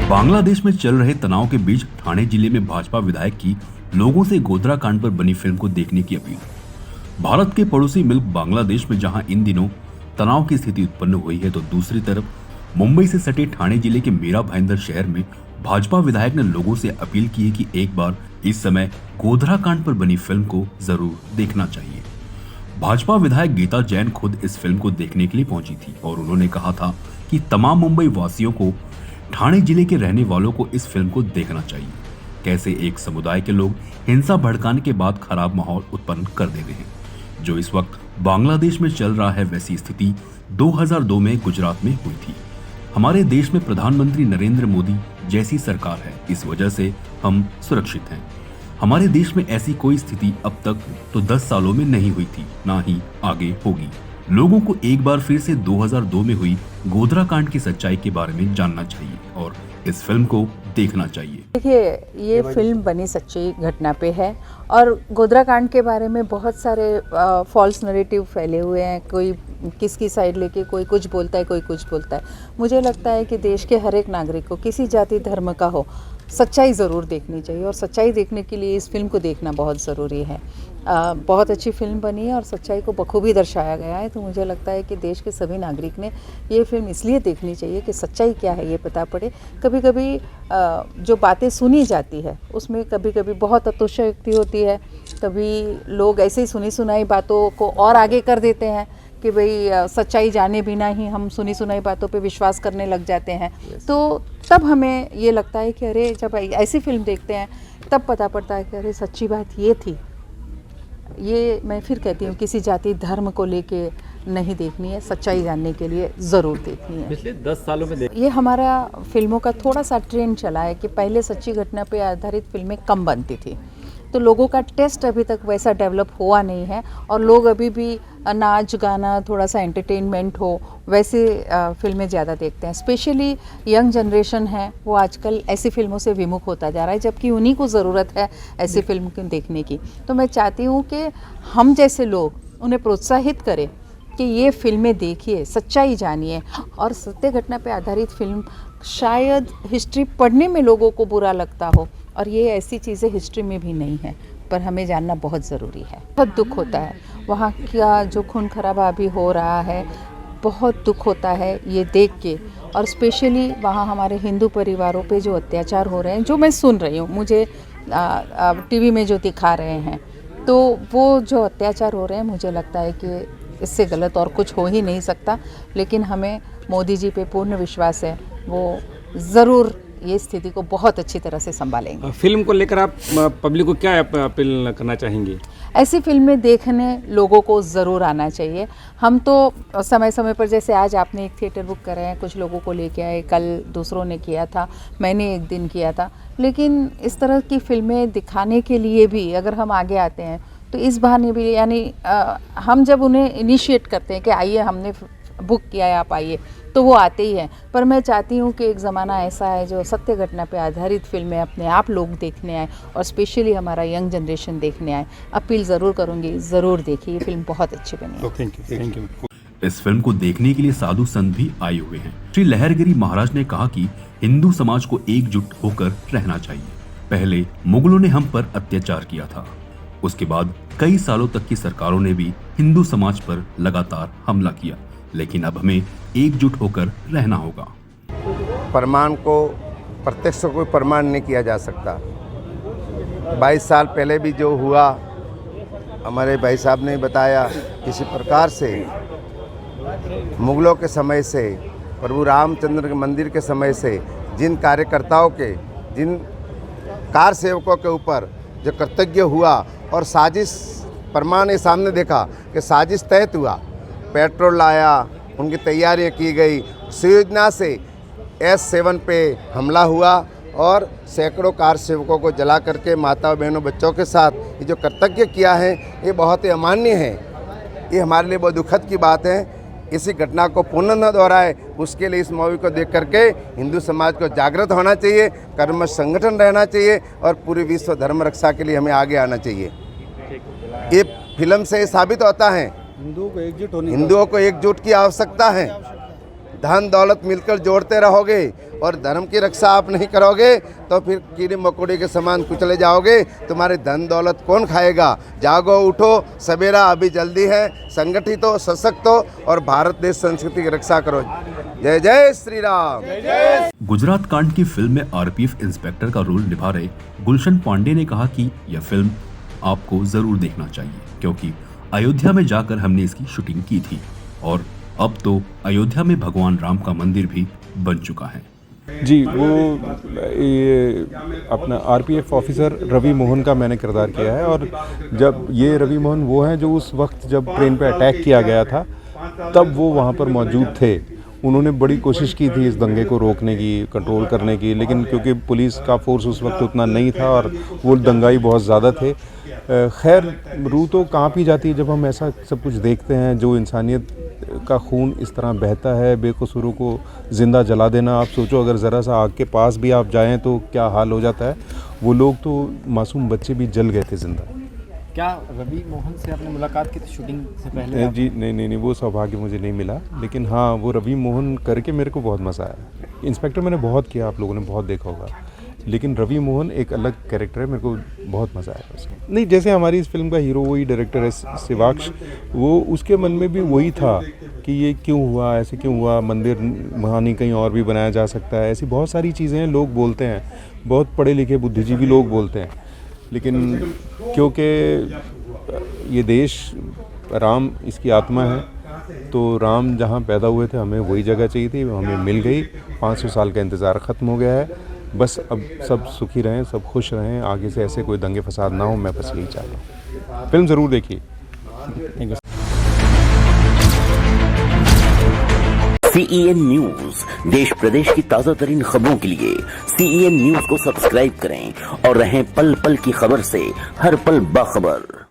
बांग्लादेश में चल रहे तनाव के बीच ठाणे जिले में भाजपा विधायक की लोगों से गोधरा कांड पर बनी फिल्म को देखने की अपील। भारत के पड़ोसी मुल्क बांग्लादेश में जहां इन दिनों तनाव की स्थिति उत्पन्न हुई है, तो दूसरी तरफ मुंबई से सटे ठाणे जिले के मीरा भाईंदर शहर में भाजपा विधायक ने लोगों से अपील की है कि एक बार इस समय गोधरा कांड पर बनी फिल्म को जरूर देखना चाहिए। भाजपा विधायक गीता जैन खुद इस फिल्म को देखने के लिए पहुंची थी और उन्होंने कहा था कि तमाम मुंबई वासियों को, ठाणे जिले के रहने वालों को इस फिल्म को देखना चाहिए। कैसे एक समुदाय के लोग हिंसा भड़काने के बाद खराब माहौल उत्पन्न कर देते हैं, जो इस वक्त बांग्लादेश में चल रहा है, वैसी स्थिति 2002 में गुजरात में हुई थी। हमारे देश में प्रधानमंत्री नरेंद्र मोदी जैसी सरकार है, इस वजह से हम सुरक्षित हैं। हमारे देश में ऐसी कोई स्थिति अब तक तो 10 सालों में नहीं हुई थी, ना ही आगे होगी। लोगों को एक बार फिर से 2002 में हुई गोधरा कांड की सच्चाई के बारे में जानना चाहिए और इस फिल्म को देखना चाहिए। देखिए, ये फिल्म बनी सच्ची घटना पे है और गोधरा कांड के बारे में बहुत सारे फॉल्स नैरेटिव फैले हुए हैं। कोई किसकी साइड लेके कोई कुछ बोलता है, कोई कुछ बोलता है। मुझे लगता है कि देश के हर एक नागरिक को, किसी जाति धर्म का हो, सच्चाई ज़रूर देखनी चाहिए और सच्चाई देखने के लिए इस फिल्म को देखना बहुत ज़रूरी है। बहुत अच्छी फिल्म बनी है और सच्चाई को बखूबी दर्शाया गया है। तो मुझे लगता है कि देश के सभी नागरिक ने ये फिल्म इसलिए देखनी चाहिए कि सच्चाई क्या है ये पता पड़े। कभी कभी जो बातें सुनी जाती है उसमें कभी कभी बहुत अतिशयोक्ति होती है। कभी लोग ऐसे ही सुनी सुनाई बातों को और आगे कर देते हैं कि भाई सच्चाई जाने बिना ही हम सुनी सुनाई बातों पे विश्वास करने लग जाते हैं। तो तब हमें ये लगता है कि अरे, जब ऐसी फिल्म देखते हैं तब पता पड़ता है कि अरे सच्ची बात ये थी। ये मैं फिर कहती हूँ, किसी जाति धर्म को लेके नहीं देखनी है, सच्चाई जानने के लिए ज़रूर देखनी है। पिछले 10 सालों में ये हमारा फिल्मों का थोड़ा सा ट्रेंड चला है कि पहले सच्ची घटना पे आधारित फिल्में कम बनती थी, तो लोगों का टेस्ट अभी तक वैसा डेवलप हुआ नहीं है और लोग अभी भी नाच गाना, थोड़ा सा एंटरटेनमेंट हो, वैसे फिल्में ज़्यादा देखते हैं। स्पेशली यंग जनरेशन है, वो आजकल ऐसी फिल्मों से विमुख होता जा रहा है, जबकि उन्हीं को ज़रूरत है ऐसी फिल्म को देखने की। तो मैं चाहती हूँ कि हम जैसे लोग उन्हें प्रोत्साहित करें कि ये फिल्में देखिए, सच्चाई जानिए। और सत्य घटना पे आधारित फिल्म, शायद हिस्ट्री पढ़ने में लोगों को बुरा लगता हो और ये ऐसी चीज़ें हिस्ट्री में भी नहीं है, पर हमें जानना बहुत ज़रूरी है। बहुत दुख होता है वहाँ का जो खून खराबा अभी हो रहा है, बहुत दुख होता है ये देख के। और स्पेशली वहाँ हमारे हिंदू परिवारों पे जो अत्याचार हो रहे हैं, जो मैं सुन रही हूँ, मुझे टीवी में जो दिखा रहे हैं, तो वो जो अत्याचार हो रहे हैं, मुझे लगता है कि इससे गलत और कुछ हो ही नहीं सकता। लेकिन हमें मोदी जी पे पूर्ण विश्वास है, वो ज़रूर ये स्थिति को बहुत अच्छी तरह से संभालेंगे। फिल्म को लेकर आप पब्लिक को क्या अपील करना चाहेंगे? ऐसी फिल्में देखने लोगों को ज़रूर आना चाहिए। हम तो समय समय पर, जैसे आज आपने एक थिएटर बुक करा है, कुछ लोगों को लेके आए, कल दूसरों ने किया था, मैंने एक दिन किया था। लेकिन इस तरह की फिल्में दिखाने के लिए भी अगर हम आगे आते हैं तो इस बहाने भी, यानी हम जब उन्हें इनिशिएट करते हैं कि आइए, हमने बुक किया है, आप आइए, तो वो आते ही हैं। पर मैं चाहती हूँ कि एक ज़माना ऐसा है जो सत्य घटना पे आधारित फिल्में अपने आप लोग देखने आए और स्पेशली हमारा यंग जनरेशन देखने आए। अपील ज़रूर करूँगी, ज़रूर देखिए, ये फिल्म बहुत अच्छी बनी है। Thank you. इस फिल्म को देखने के लिए साधु संत भी आए हुए हैं। श्री लहरगिरी महाराज ने कहा कि हिंदू समाज को एकजुट होकर रहना चाहिए। पहले मुगलों ने हम पर अत्याचार किया था, उसके बाद कई सालों तक की सरकारों ने भी हिंदू समाज पर लगातार हमला किया, लेकिन अब हमें एकजुट होकर रहना होगा। प्रमाण को प्रत्यक्ष कोई प्रमाण नहीं किया जा सकता। 22 साल पहले भी जो हुआ, हमारे भाई साहब ने बताया, किसी प्रकार से मुगलों के समय से, प्रभु रामचंद्र के मंदिर के समय से, जिन कार्यकर्ताओं के, जिन कार सेवकों के ऊपर जो कर्तव्य हुआ और साजिश, प्रमाण ये सामने देखा कि साजिश तहत हुआ, पेट्रोल लाया, उनकी तैयारियां की गई, सुयोजना से S7 पे हमला हुआ और सैकड़ों कार सेवकों को जला करके माताओं बहनों बच्चों के साथ ये जो कर्तव्य किया है, ये बहुत ही अमान्य है। ये हमारे लिए बहुत दुखद की बात है। इसी घटना को पुनः न दोहराए, उसके लिए इस मूवी को देख करके हिंदू समाज को जागृत होना चाहिए, कर्म संगठन रहना चाहिए और पूरे विश्व धर्म रक्षा के लिए हमें आगे आना चाहिए। ये फिल्म से साबित होता है हिंदुओं को एकजुट की आवश्यकता है। धन दौलत मिलकर जोड़ते रहोगे और धर्म की रक्षा आप नहीं करोगे तो फिर कीड़े मकोड़े के समान कुचले जाओगे। तुम्हारे धन दौलत कौन खाएगा? जागो, उठो, सवेरा अभी जल्दी है, संगठित हो, सशक्त हो और भारत देश संस्कृति की रक्षा करो। जय जय श्री राम। गुजरात कांड की फिल्म में आरपीएफ इंस्पेक्टर का रोल निभा रहे गुलशन पांडे ने कहा कि यह फिल्म आपको जरूर देखना चाहिए, क्योंकि अयोध्या में जाकर हमने इसकी शूटिंग की थी और अब तो अयोध्या में भगवान राम का मंदिर भी बन चुका है। जी, वो ये अपना आरपीएफ ऑफिसर रवि मोहन का मैंने किरदार किया है। और जब ये रवि मोहन वो हैं जो उस वक्त जब ट्रेन पे अटैक किया गया था तब वो वहाँ पर मौजूद थे। उन्होंने बड़ी कोशिश की थी इस दंगे को रोकने की, कंट्रोल करने की, लेकिन क्योंकि पुलिस का फोर्स उस वक्त उतना नहीं था और वो दंगाई बहुत ज़्यादा थे। खैर, रूह तो काँप ही जाती है जब हम ऐसा सब कुछ देखते हैं, जो इंसानियत का खून इस तरह बहता है, बेकसूरों को ज़िंदा जला देना। आप सोचो अगर ज़रा सा आग के पास भी आप जाएं तो क्या हाल हो जाता है। वो लोग तो मासूम बच्चे भी जल गए थे ज़िंदा। क्या रवि मोहन से आपने मुलाकात की थी शूटिंग से पहले? जी नहीं, वो सौभाग्य मुझे नहीं मिला, लेकिन हाँ, वो रवि मोहन करके मेरे को बहुत मज़ा आया। इंस्पेक्टर मैंने बहुत किया, आप लोगों ने बहुत देखा होगा, लेकिन रवि मोहन एक अलग कैरेक्टर है, मेरे को बहुत मज़ा आया उसमें। नहीं, जैसे हमारी इस फिल्म का हीरो वही डायरेक्टर है शिवाक्ष, वो उसके मन में भी वही था कि ये क्यों हुआ, ऐसे क्यों हुआ, मंदिर वहाँ नहीं कहीं और भी बनाया जा सकता है। ऐसी बहुत सारी चीज़ें हैं, लोग बोलते हैं, बहुत पढ़े लिखे बुद्धिजीवी लोग बोलते हैं, लेकिन क्योंकि ये देश राम इसकी आत्मा है, तो राम जहाँ पैदा हुए थे हमें वही जगह चाहिए थी, हमें मिल गई। 500 साल का इंतज़ार ख़त्म हो गया है। बस अब सब सुखी रहें, सब खुश रहें, आगे से ऐसे कोई दंगे फसाद ना हो, मैं बस यही चाहता हूँ। फिल्म ज़रूर देखिए। CEN न्यूज देश प्रदेश की ताजा तरीन खबरों के लिए CEN न्यूज को सब्सक्राइब करें और रहें पल पल की खबर से हर पल बाखबर।